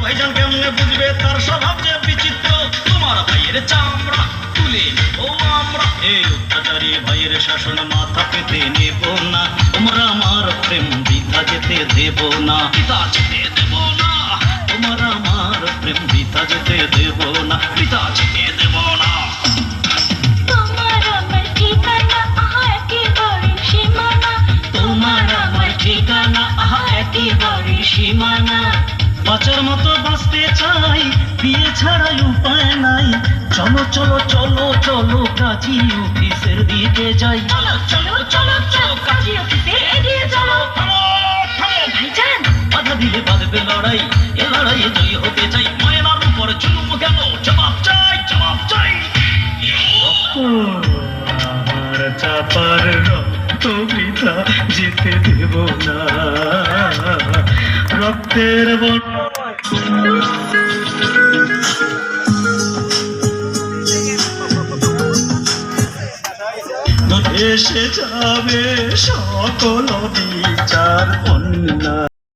ভাইজান কেমনে বুঝবে তার স্বভাব যে বিচিত্র। তোমার ভাইয়ের চামড়া তুলে ও আমরা এই অত্যাচারী ভাইয়ের শাসন মাথা পেতে নেব না। তোমরা আমার প্রেম বৃথা যেতে দেব না, পিতা যেতে দেব না। তোমার আমার প্রেম বৃথা যেতে দেব না, পিতা যেতে দেব না। তোমার আমার ঠিকানা আহা একেবারে সীমানা, তোমার আমার ঠিকানা আহা একেবারে সীমানা। বাঁচার মতো বাঁচতে চাই, বিয়ে ছাড়াই উপায় নাই। চলো চলো চলো চলো কাজী অফিসের দিকে যাই। চলো চলো চলো চলো কাজী অফিসে এগিয়ে চলো। ভাইজান বাধা দিলে বাঁধবে লড়াই, এ লড়াইয়ে জয়ী হতে চাই। ময়নার উপর চুলুম কেন, জবাব চাই জবাব চাই। আমার চাপার রক্ত বৃথা যেতে দেব না, রক্তের এসে যাবে সকল বিচার অন্যায়।